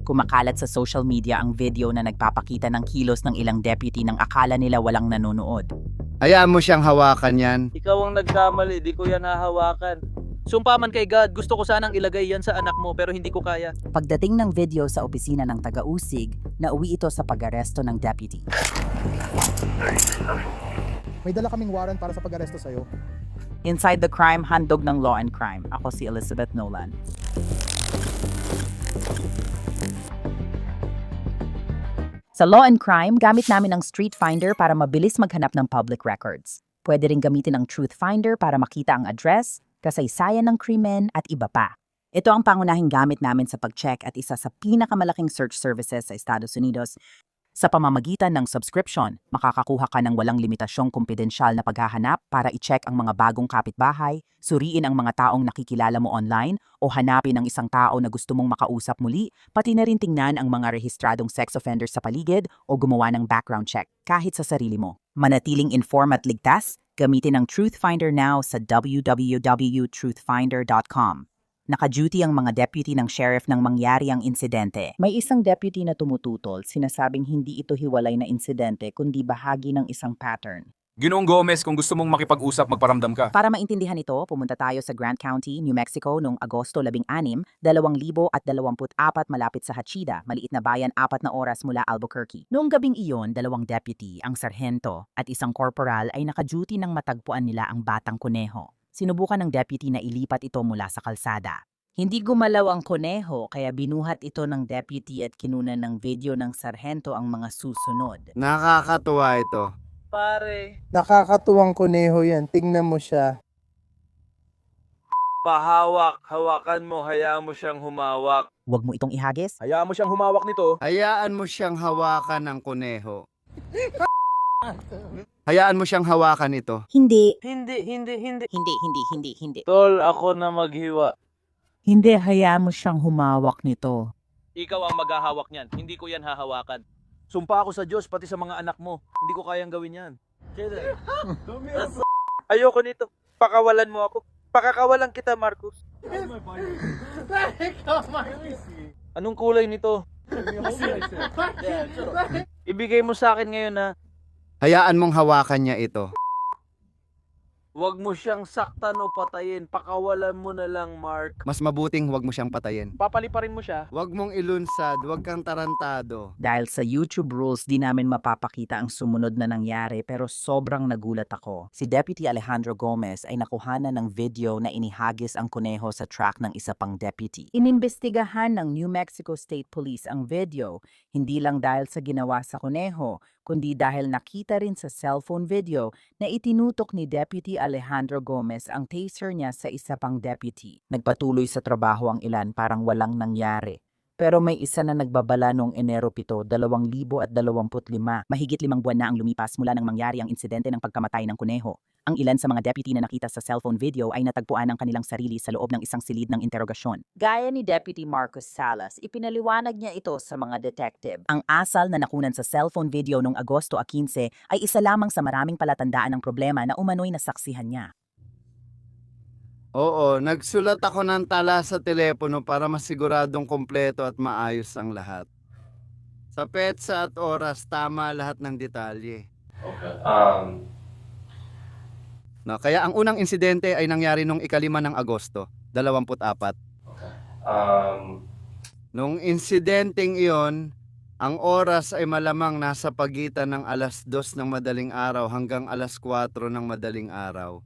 Kumakalat sa social media ang video na nagpapakita ng kilos ng ilang deputy nang akala nila walang nanonood. Hayaan mo siyang hawakan yan. Ikaw ang nagkamali, di ko yan hahawakan. Sumpa man kay God, gusto ko sanang ilagay yan sa anak mo pero hindi ko kaya. Pagdating ng video sa opisina ng taga-usig, nauwi ito sa pag-aresto ng deputy. May dala kaming warrant para sa pag-aresto sa'yo. Inside the crime, handog ng Law and Crime. Ako si Elizabeth Nolan. Sa Law and Crime, gamit namin ang Street Finder para mabilis maghanap ng public records. Pwede rin gamitin ang Truth Finder para makita ang address, kasaysayan ng krimen at iba pa. Ito ang pangunahing gamit namin sa pag-check at isa sa pinakamalaking search services sa Estados Unidos. Sa pamamagitan ng subscription, makakakuha ka ng walang limitasyong kumpidensyal na paghahanap para i-check ang mga bagong kapitbahay, suriin ang mga taong nakikilala mo online, o hanapin ang isang tao na gusto mong makausap muli, pati na rin tingnan ang mga rehistradong sex offenders sa paligid o gumawa ng background check kahit sa sarili mo. Manatiling informed at ligtas, gamitin ang Truth Finder now sa www.truthfinder.com. Naka-duty ang mga deputy ng sheriff nang mangyari ang insidente. May isang deputy na tumututol, sinasabing hindi ito hiwalay na insidente kundi bahagi ng isang pattern. Ginoong Gomez, kung gusto mong makipag-usap, magparamdam ka. Para maintindihan ito, pumunta tayo sa Grant County, New Mexico noong Agosto 16, 2024 malapit sa Hachida, maliit na bayan 4 na oras mula Albuquerque. Noong gabing iyon, 2 deputy, ang sarhento at isang corporal ay naka-duty nang matagpuan nila ang batang kuneho. Sinubukan ng deputy na ilipat ito mula sa kalsada. Hindi gumalaw ang kuneho kaya binuhat ito ng deputy at kinunan ng video ng sarhento ang mga susunod. Nakakatuwa ito. Pare, Nakakatuwang kuneho yan. Tingnan mo siya. pahawak, hawakan mo, hayaan mo siyang humawak. Huwag mo itong ihagis. Hayaan mo siyang humawak nito. Hayaan mo siyang hawakan ng kuneho. Hayaan mo siyang hawakan ito. Hindi. Hindi. Hindi. Tol, ako na maghiwa. Hindi, hayaan mo siyang humawak nito. Ikaw ang maghahawak niyan, hindi ko yan hahawakan. Sumpa ako sa Diyos, pati sa mga anak mo. Hindi ko kayang gawin yan. Ayoko nito. Pakawalan mo ako. Pakakawalan kita, Marcos. Anong kulay nito? Ibigay mo sa akin ngayon na Hayaan mong hawakan niya ito. huwag mo siyang saktan o patayin. Pakawalan mo na lang, Mark. Mas mabuting huwag mo siyang patayin. Papaliparin mo siya. Huwag mong ilunsad, huwag kang tarantado. Dahil sa YouTube rules, di namin mapapakita ang sumunod na nangyari pero sobrang nagulat ako. Si Deputy Alejandro Gomez ay nakuhanan ng video na inihagis ang kuneho sa truck ng isa pang deputy. Inimbestigahan ng New Mexico State Police ang video, hindi lang dahil sa ginawa sa kuneho, kundi dahil nakita rin sa cellphone video na itinutok ni Deputy Alejandro Gomez ang taser niya sa isa pang deputy. Nagpatuloy sa trabaho ang ilan parang walang nangyari. Pero may isa na nagbabala noong Enero 7, 2025. Mahigit 5 buwan na ang lumipas mula nang mangyari ang insidente ng pagkamatay ng kuneho. Ang ilan sa mga deputy na nakita sa cellphone video ay natagpuan ang kanilang sarili sa loob ng isang silid ng interogasyon. Gaya ni Deputy Marcos Salas, ipinaliwanag niya ito sa mga detective. Ang asal na nakunan sa cellphone video noong Agosto 15 ay isa lamang sa maraming palatandaan ng problema na umano'y nasaksihan niya. Oo, nagsulat ako ng tala sa telepono para masiguradong kompleto at maayos ang lahat. Sa petsa at oras, tama lahat ng detalye. No, kaya ang unang insidente ay nangyari nung 5 ng Agosto, 24. Nung insidenteng iyon, ang oras ay malamang nasa pagitan ng 2:00 ng madaling araw hanggang 4:00 ng madaling araw.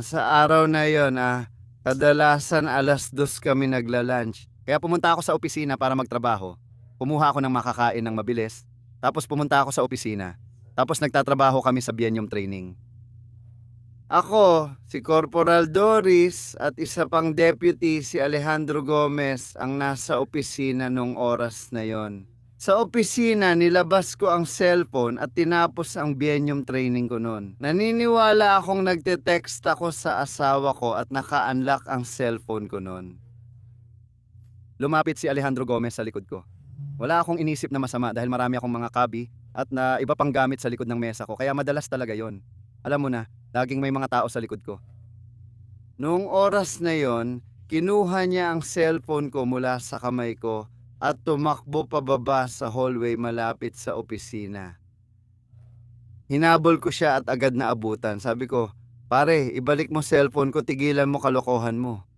Sa araw na iyon, kadalasan 2:00 kami nagla-lunch. Kaya pumunta ako sa opisina para magtrabaho. Kumuha ako ng makakain ng mabilis. Tapos pumunta ako sa opisina. Tapos nagtatrabaho kami sa Biennium Training. Ako, si Corporal Doris at isa pang deputy si Alejandro Gomez ang nasa opisina nung oras na yon. Sa opisina, nilabas ko ang cellphone at tinapos ang Biennium Training ko noon. Naniniwala akong nagte-text ako sa asawa ko at naka-unlock ang cellphone ko noon. Lumapit si Alejandro Gomez sa likod ko. Wala akong inisip na masama dahil marami akong mga kabi at na iba pang gamit sa likod ng mesa ko, kaya madalas talaga yon. Alam mo na, laging may mga tao sa likod ko. Noong oras na yon, Kinuha niya ang cellphone ko mula sa kamay ko at tumakbo pababa sa hallway malapit sa opisina. Hinabol ko siya at agad na abutan. Sabi ko, pare, ibalik mo cellphone ko, tigilan mo kalokohan mo.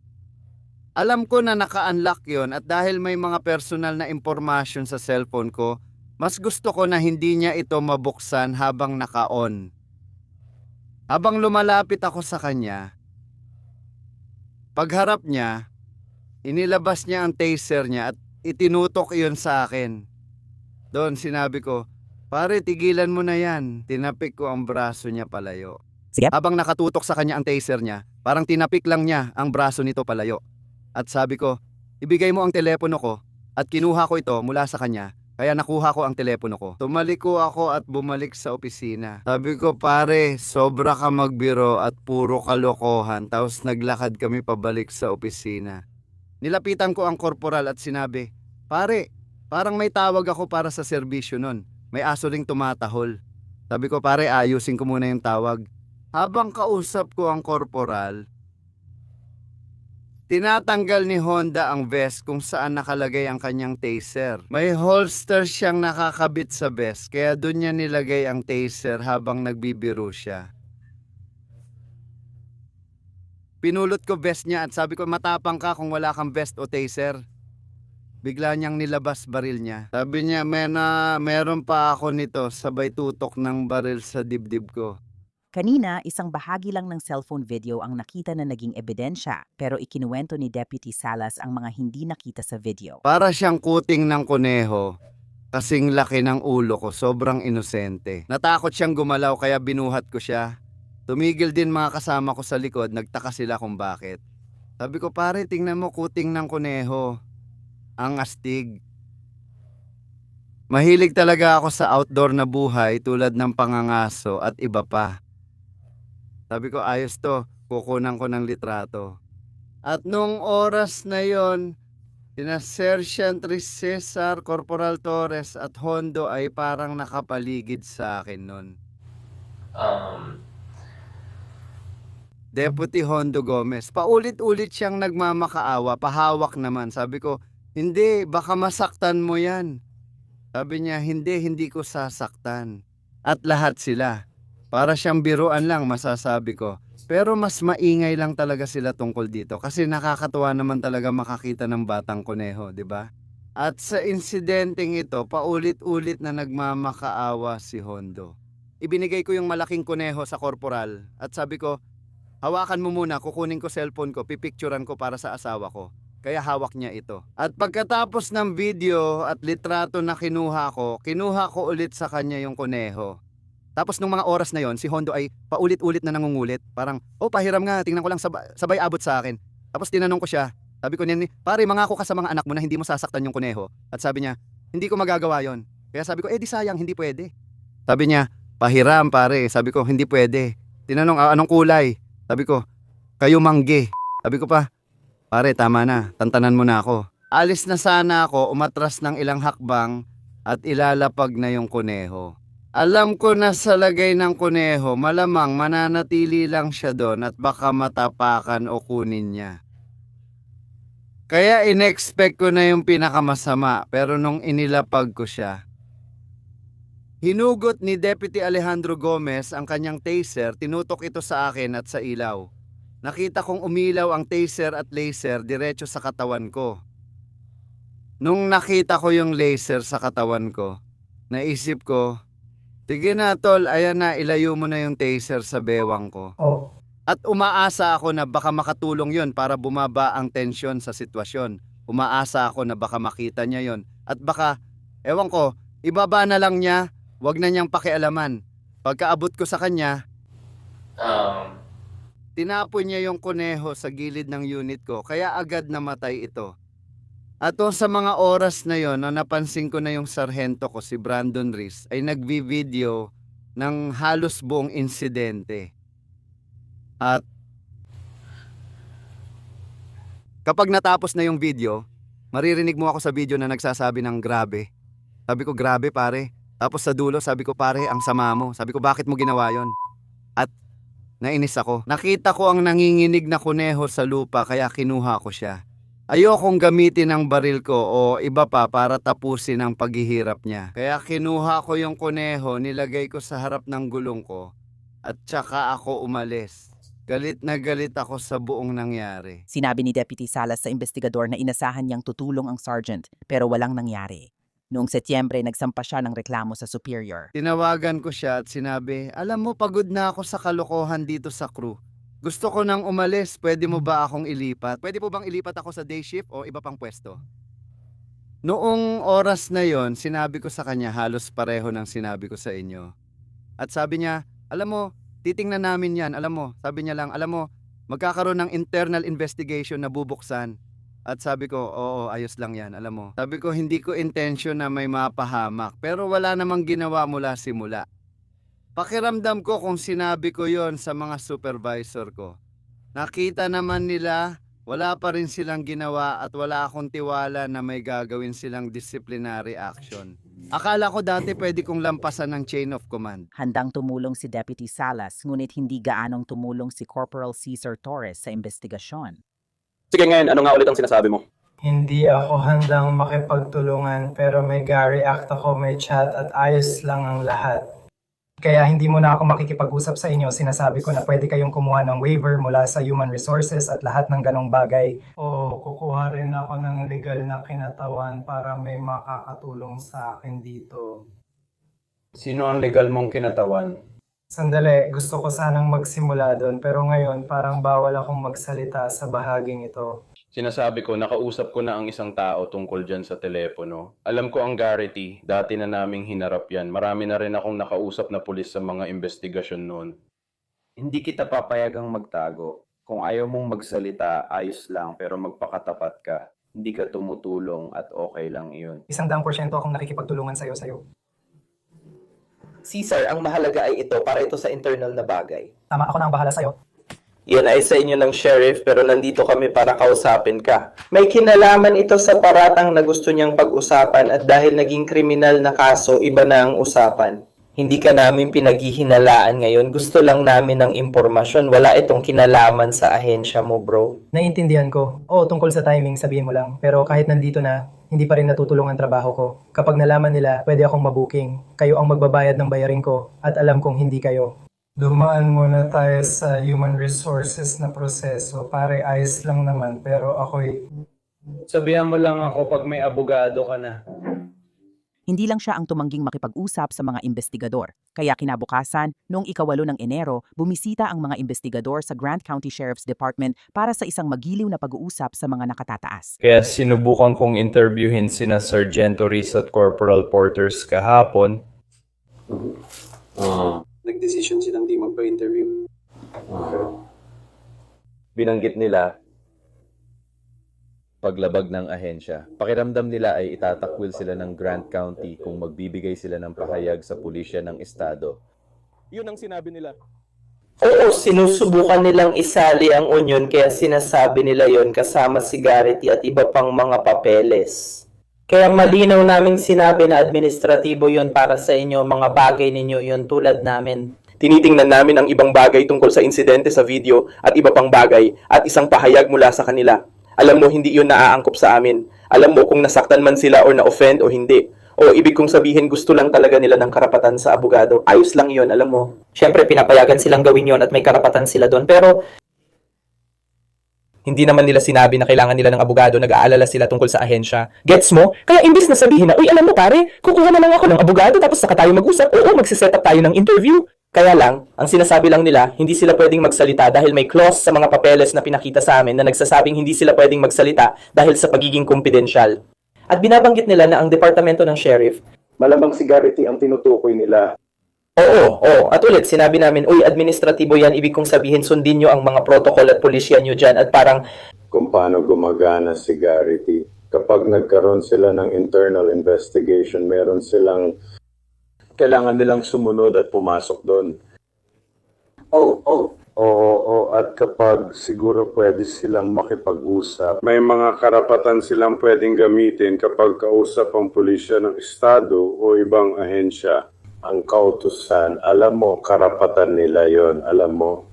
Alam ko na naka-unlock yon at dahil may mga personal na impormasyon sa cellphone ko, mas gusto ko na hindi niya ito mabuksan habang naka-on. Habang lumalapit ako sa kanya, pagharap niya, inilabas niya ang taser niya at itinutok iyon sa akin. Doon sinabi ko, pare, tigilan mo na yan. Tinapik ko ang braso niya palayo. Sige. Habang nakatutok sa kanya ang taser niya, parang tinapik lang niya ang braso nito palayo. At sabi ko, ibigay mo ang telepono ko at kinuha ko ito mula sa kanya. Kaya nakuha ko ang telepono ko. Tumaliko ako at bumalik sa opisina. Sabi ko, pare, sobra ka magbiro at puro kalokohan. Tapos naglakad kami pabalik sa opisina. Nilapitan ko ang korporal at sinabi, pare, parang may tawag ako para sa serbisyo nun. May aso ring tumatahol. Sabi ko, pare, ayusin ko muna yung tawag. Habang kausap ko ang korporal, tinatanggal ni Honda ang vest kung saan nakalagay ang kanyang taser. May holster siyang nakakabit sa vest, kaya doon niya nilagay ang taser habang nagbibiro siya. Pinulot ko vest niya at sabi ko, matapang ka kung wala kang vest o taser. Bigla niyang nilabas baril niya. Sabi niya, meron pa ako nito, sabay tutok ng baril sa dibdib ko. Kanina, isang bahagi lang ng cellphone video ang nakita na naging ebidensya, pero ikinuwento ni Deputy Salas ang mga hindi nakita sa video. Para siyang kuting ng kuneho, kasing laki ng ulo ko, sobrang inosente. Natakot siyang gumalaw kaya binuhat ko siya. Tumigil din mga kasama ko sa likod, nagtaka sila kung bakit. Sabi ko, pare, tingnan mo kuting ng kuneho. Ang astig. Mahilig talaga ako sa outdoor na buhay tulad ng pangangaso at iba pa. Sabi ko, ayos to, kukunan ko ng litrato. At nung oras na yon, sina Sergeant Cesar, Corporal Torres at Hondo ay parang nakapaligid sa akin nun. Deputy Hondo Gomez, paulit-ulit siyang nagmamakaawa, pahawak naman. Sabi ko, hindi, baka masaktan mo yan. Sabi niya, hindi ko sasaktan. At lahat sila. Para siyang biruan lang, masasabi ko. Pero mas maingay lang talaga sila tungkol dito kasi nakakatuwa naman talaga makakita ng batang kuneho, di ba? At sa insidenteng ito, paulit-ulit na nagmamakaawa si Hondo. Ibinigay ko yung malaking kuneho sa korporal at sabi ko, hawakan mo muna, kukunin ko cellphone ko, pipicturan ko para sa asawa ko. Kaya hawak niya ito. At pagkatapos ng video at litrato na kinuha ko ulit sa kanya yung kuneho. Tapos nung mga oras na yon, si Hondo ay paulit-ulit na nangungulit. Parang, pahiram nga, tingnan ko lang sabay abot sa akin. Tapos tinanong ko siya, sabi ko niya, pare, mangako ka sa mga anak mo na hindi mo sasaktan yung kuneho. At sabi niya, hindi ko magagawa yon. Kaya sabi ko, di sayang, hindi pwede. Sabi niya, pahiram pare. Sabi ko, hindi pwede. Tinanong, anong kulay? Sabi ko, kayo mangge. Sabi ko pa, pare, tama na, tantanan mo na ako. Alis na sana ako, umatras ng ilang hakbang at ilalapag na yung kuneho. Alam ko na sa lagay ng kuneho, malamang mananatili lang siya doon at baka matapakan o kunin niya. Kaya inexpect ko na yung pinakamasama, pero nung inilapag ko siya, hinugot ni Deputy Alejandro Gomez ang kanyang taser, tinutok ito sa akin at sa ilaw. Nakita kong umilaw ang taser at laser diretso sa katawan ko. Nung nakita ko yung laser sa katawan ko, naisip ko, sige na tol, ayan na, ilayo mo na yung taser sa bewang ko. At umaasa ako na baka makatulong yon para bumaba ang tensyon sa sitwasyon. Umaasa ako na baka makita niya yon. At baka, ewan ko, ibaba na lang niya, wag na niyang pakialaman. Pagkaabot ko sa kanya, tinapon niya yung kuneho sa gilid ng unit ko, kaya agad namatay ito. At sa mga oras na yon, napansin ko na yung sarhento ko, si Brandon Rees, ay nagvi-video ng halos buong insidente. At kapag natapos na yung video, maririnig mo ako sa video na nagsasabi ng grabe. Sabi ko, grabe pare. Tapos sa dulo, sabi ko, pare, ang sama mo. Sabi ko, bakit mo ginawa yon? At Nainis ako. Nakita ko ang nanginginig na kuneho sa lupa kaya kinuha ko siya. Ayokong gamitin ang baril ko o iba pa para tapusin ang paghihirap niya. Kaya kinuha ko yung kuneho, nilagay ko sa harap ng gulong ko at tsaka ako umalis. Galit na galit ako sa buong nangyari. Sinabi ni Deputy Salas sa investigador na inasahan niyang tutulong ang sergeant pero walang nangyari. Noong Setyembre, nagsampa siya ng reklamo sa superior. Tinawagan ko siya at sinabi, alam mo, pagod na ako sa kalokohan dito sa crew. Gusto ko nang umalis, pwede mo ba akong ilipat? Pwede po bang ilipat ako sa day shift o iba pang pwesto? Noong oras na yon, sinabi ko sa kanya halos pareho ng sinabi ko sa inyo. At sabi niya, alam mo, titingnan namin yan, alam mo. Sabi niya lang, alam mo, magkakaroon ng internal investigation na bubuksan. At sabi ko, oo, ayos lang yan, alam mo. Sabi ko, hindi ko intention na may mapahamak, pero wala namang ginawa mula simula. Pakiramdam ko kung sinabi ko yon sa mga supervisor ko. Nakita naman nila, wala pa rin silang ginawa at wala akong tiwala na may gagawin silang disciplinary action. Akala ko dati pwede kong lampasan ng chain of command. Handang tumulong si Deputy Salas ngunit hindi gaanong tumulong si Corporal Cesar Torres sa investigasyon. Sige ngayon, ano nga ulit ang sinasabi mo? Hindi ako handang makipagtulungan pero may Gary Act ako, may chat at ayos lang ang lahat. Kaya hindi mo na ako makikipag-usap sa inyo, sinasabi ko na pwede kayong kumuha ng waiver mula sa Human Resources at lahat ng ganong bagay. O kukuha rin ako ng legal na kinatawan para may makakatulong sa akin dito. Sino ang legal mong kinatawan? Sandali, gusto ko sanang magsimula doon pero ngayon parang bawal akong magsalita sa bahaging ito. Sinasabi ko, nakausap ko na ang isang tao tungkol dyan sa telepono. Alam ko ang Garrity, dati na naming hinarap yan. Marami na rin akong nakausap na pulis sa mga investigasyon noon. Hindi kita papayagang magtago. Kung ayaw mong magsalita, ayos lang pero magpakatapat ka. Hindi ka tumutulong at okay lang iyon. 100% akong nakikipagtulungan sa'yo. Cesar, ang mahalaga ay ito para ito sa internal na bagay. Tama, ako na ang bahala sa'yo. Yan ay sa inyo ng sheriff pero nandito kami para kausapin ka. May kinalaman ito sa paratang na gusto niyang pag-usapan at dahil naging kriminal na kaso, iba na ang usapan. Hindi ka namin pinaghihinalaan ngayon. Gusto lang namin ng impormasyon. Wala itong kinalaman sa ahensya mo, bro. Naiintindihan ko. Oo, tungkol sa timing, sabihin mo lang. Pero kahit nandito na, hindi pa rin natutulong ang trabaho ko. Kapag nalaman nila, pwede akong mabuking. Kayo ang magbabayad ng bayarin ko at alam kong hindi kayo. Dumaan muna tayo sa human resources na proseso. Pare, ayos lang naman, pero ako'y... Sabihan mo lang ako pag may abogado ka na. Hindi lang siya ang tumangging makipag-usap sa mga investigador. Kaya kinabukasan, noong 8 ng Enero, bumisita ang mga investigador sa Grant County Sheriff's Department para sa isang magiliw na pag-uusap sa mga nakatataas. Kaya sinubukan kong interviewin sina Sargento Riz at Corporal Porters kahapon. Nag-decision silang di magpa-interview. Binanggit nila paglabag ng ahensya. Pakiramdam nila ay itatakwil sila ng Grant County kung magbibigay sila ng pahayag sa pulisya ng estado. Yun ang sinabi nila. Oo, sinusubukan nilang isali ang Union kaya sinasabi nila yon kasama si Garrity at iba pang mga papeles. Kaya malinaw naming sinabi na administratibo yon para sa inyo, mga bagay ninyo yon tulad namin. Tinitingnan namin ang ibang bagay tungkol sa insidente sa video at iba pang bagay at isang pahayag mula sa kanila. Alam mo, hindi yun naaangkop sa amin. Alam mo kung nasaktan man sila or na-offend o hindi. O ibig kong sabihin, gusto lang talaga nila ng karapatan sa abogado. Ayos lang yun, alam mo. Siyempre, pinapayagan silang gawin yon at may karapatan sila doon. Pero Hindi naman nila sinabi na kailangan nila ng abogado, nag-aalala sila tungkol sa ahensya. Gets mo? Kaya imbis na sabihin na, uy, alam mo pare, kukuha na lang ako ng abogado tapos saka tayo mag-usap. Oo, magsiset up tayo ng interview. Kaya lang, ang sinasabi lang nila, hindi sila pwedeng magsalita dahil may clause sa mga papeles na pinakita sa amin na nagsasabing hindi sila pwedeng magsalita dahil sa pagiging confidential. At binabanggit nila na ang departamento ng sheriff, malamang si Garrity ang tinutukoy nila. Oo. At ulit, sinabi namin, uy, administratibo yan, ibig kong sabihin, sundin nyo ang mga protocol at pulisya nyo dyan. At parang, Kung paano gumagana si Garrity. Kapag nagkaroon sila ng internal investigation, meron silang kailangan nilang sumunod at pumasok doon. Oo, at kapag siguro pwede silang makipag-usap, may mga karapatan silang pwedeng gamitin kapag kausap ang pulisya ng estado o ibang ahensya. Ang kautusan, alam mo, karapatan nila yon, alam mo.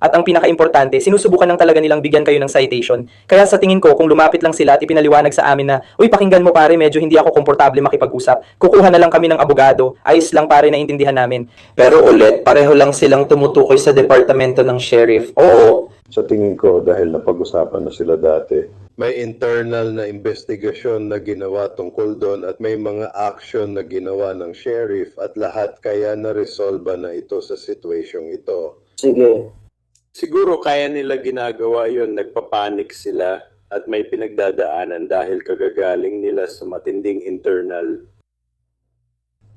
At ang pinaka-importante, sinusubukan lang talaga nilang bigyan kayo ng citation. Kaya sa tingin ko, kung lumapit lang sila at ipinaliwanag sa amin na, uy, pakinggan mo pare, medyo hindi ako komportable makipag-usap. Kukuha na lang kami ng abogado. Ayos lang pare, naintindihan namin. Pero ulit, pareho lang silang tumutukoy sa departamento ng sheriff. Oo, Sa tingin ko, dahil napag-usapan na sila dati, may internal na investigasyon na ginawa tungkol doon at may mga action na ginawa ng sheriff at lahat kaya na-resolve na ito sa situasyong ito. sige. Siguro kaya nila ginagawa yon, nagpapanik sila at may pinagdadaanan dahil kagagaling nila sa matinding internal.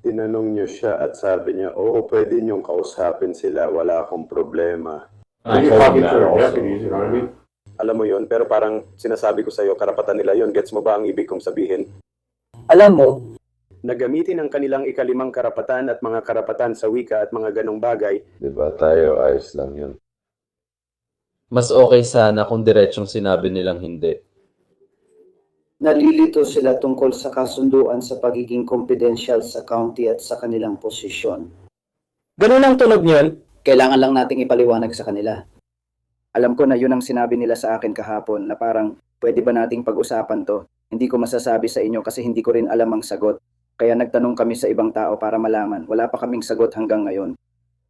Tinanong niyo siya at sabi niya, oo, pwede niyong kausapin sila, wala akong problema. Alam mo yon, pero parang sinasabi ko sa'yo, karapatan nila yon. Gets mo ba ang ibig kong sabihin? Alam mo, Na gamitin ang kanilang ikalimang karapatan at mga karapatan sa wika at mga ganong bagay. Diba tayo, ayos lang yun. Mas okay sana kung diretsong sinabi nilang hindi. nalilito sila tungkol sa kasunduan sa pagiging confidential sa county at sa kanilang posisyon. Ganun ang tunog niyon. Kailangan lang nating ipaliwanag sa kanila. Alam ko na yun ang sinabi nila sa akin kahapon na parang pwede ba nating pag-usapan to? Hindi ko masasabi sa inyo kasi hindi ko rin alam ang sagot. Kaya nagtanong kami sa ibang tao para malaman. Wala pa kaming sagot hanggang ngayon.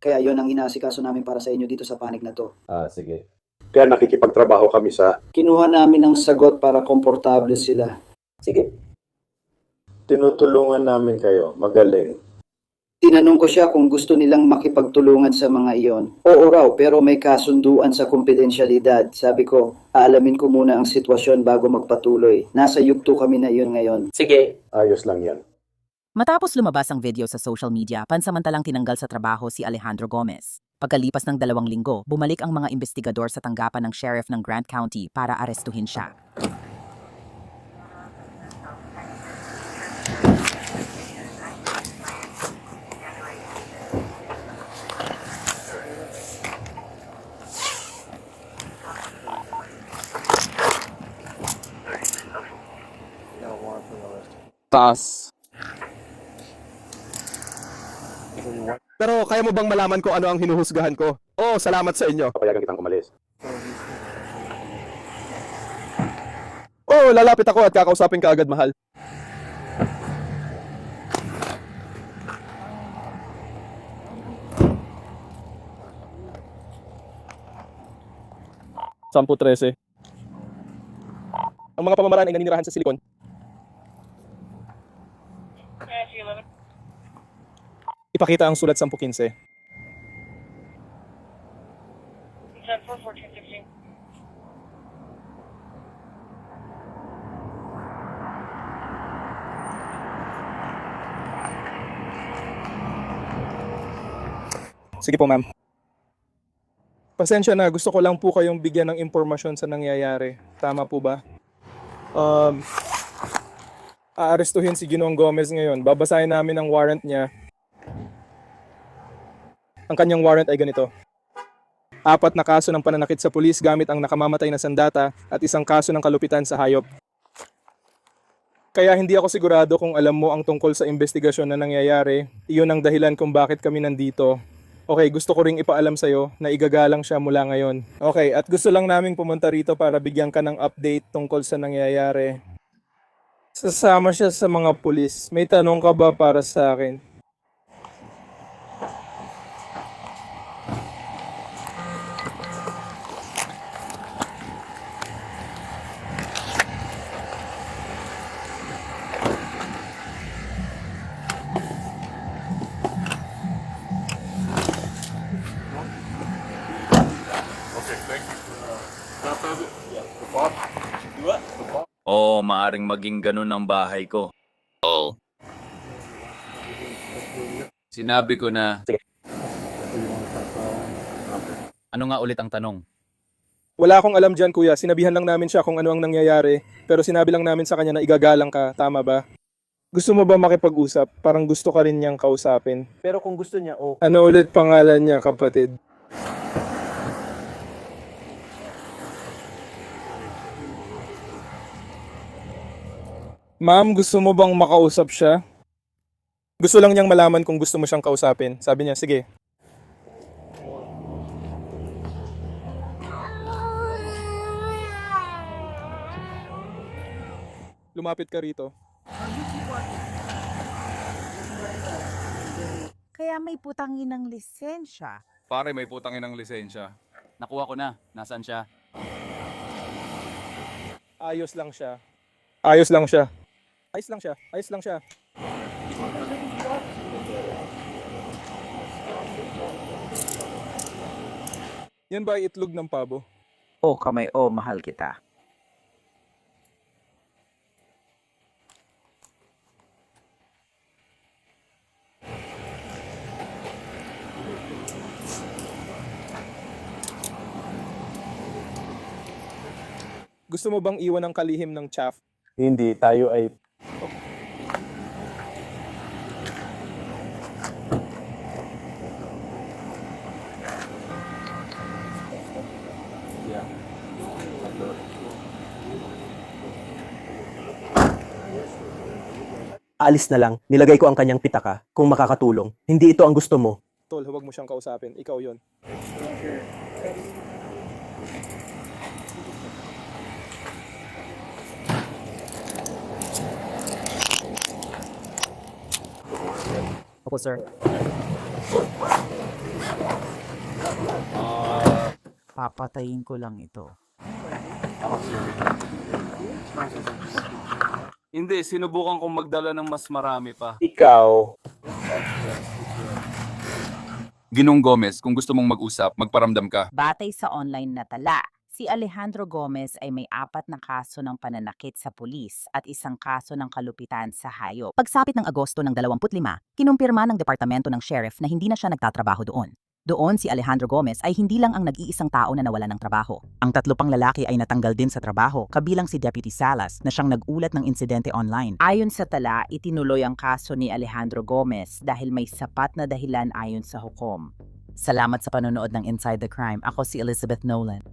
Kaya yun ang inaasikaso namin para sa inyo dito sa panig na to. Sige. Kaya nakikipagtrabaho kami sa... Kinuha namin ang sagot para komportable sila. Sige. Tinutulungan namin kayo. Magaling. Tinanong ko siya kung gusto nilang makipagtulungan sa mga iyon. Oo raw, pero may kasunduan sa kumpidensyalidad. Sabi ko, aalamin ko muna ang sitwasyon bago magpatuloy. Nasa yugto kami na iyon ngayon. Sige. Ayos lang yan. Matapos lumabas ang video sa social media, pansamantalang tinanggal sa trabaho si Alejandro Gomez. Pagkalipas ng 2 linggo, bumalik ang mga investigador sa tanggapan ng sheriff ng Grant County para arestuhin siya. Taas. Pero kaya mo bang malaman ko ano ang hinuhusgahan ko? Oo, salamat sa inyo. Papayagan kitang umalis. Oo, lalapit ako at kakausapin ka agad, mahal. Sampu 13. Ang mga pamamaraan ay naninirahan sa Silicon. Ipakita ang sulat 10-15. Sige po, ma'am. Pasensya na, gusto ko lang po kayong bigyan ng impormasyon sa nangyayari. Tama po ba? Aarestuhin si Ginoong Gomez ngayon. Babasahin namin ang warrant niya. Ang kanyang warrant ay ganito. 4 na kaso ng pananakit sa pulis gamit ang nakamamatay na sandata at 1 kaso ng kalupitan sa hayop. Kaya hindi ako sigurado kung alam mo ang tungkol sa investigasyon na nangyayari. Iyon ang dahilan kung bakit kami nandito. Okay, gusto ko ring ipaalam sa'yo na igagalang siya mula ngayon. Okay, at gusto lang naming pumunta rito para bigyan ka ng update tungkol sa nangyayari. Sasama siya sa mga pulis. May tanong ka ba para sa akin? Oo, maaring maging ganun ang bahay ko. Oo. Sinabi ko na... Ano nga ulit ang tanong? Wala akong alam dyan, kuya. Sinabihan lang namin siya kung ano ang nangyayari. Pero sinabi lang namin sa kanya na igagalang ka. Tama ba? Gusto mo ba makipag-usap? Parang gusto ka rin niyang kausapin. Pero kung gusto niya, okay. Ano ulit pangalan niya, kapatid? Ma'am, gusto mo bang makausap siya? Gusto lang niyang malaman kung gusto mo siyang kausapin. Sabi niya, sige. lumapit ka rito. Kaya may putangin ng lisensya. Pare, may putangin ng lisensya. Nakuha ko na. Nasaan siya? Ayos lang siya. Ayos lang siya. Ayos lang siya. Ayos lang siya. Yan ba ay itlog ng pabo? O kamay o mahal kita. Gusto mo bang iwan ang kalihim ng chaff? Hindi, tayo ay... Alis na lang, nilagay ko ang kanyang pitaka kung makakatulong. Hindi ito ang gusto mo. Tol, huwag mo siyang kausapin. Ikaw yon. Opo, sir. Papatayin ko lang ito. Hindi, sinubukan kong magdala ng mas marami pa. Ikaw. Ginong Gomez, kung gusto mong mag-usap, magparamdam ka. Batay sa online na tala, si Alejandro Gomez ay may 4 na kaso ng pananakit sa pulis at 1 kaso ng kalupitan sa hayop. Pagsapit ng Agosto ng 25, kinumpirma ng Departamento ng Sheriff na hindi na siya nagtatrabaho doon. Doon si Alejandro Gomez ay hindi lang ang nag-iisang tao na nawala ng trabaho. Ang 3 pang lalaki ay natanggal din sa trabaho, kabilang si Deputy Salas na siyang nag-ulat ng insidente online. Ayon sa tala, itinuloy ang kaso ni Alejandro Gomez dahil may sapat na dahilan ayon sa hukom. Salamat sa panonood ng Inside the Crime. Ako si Elizabeth Nolan.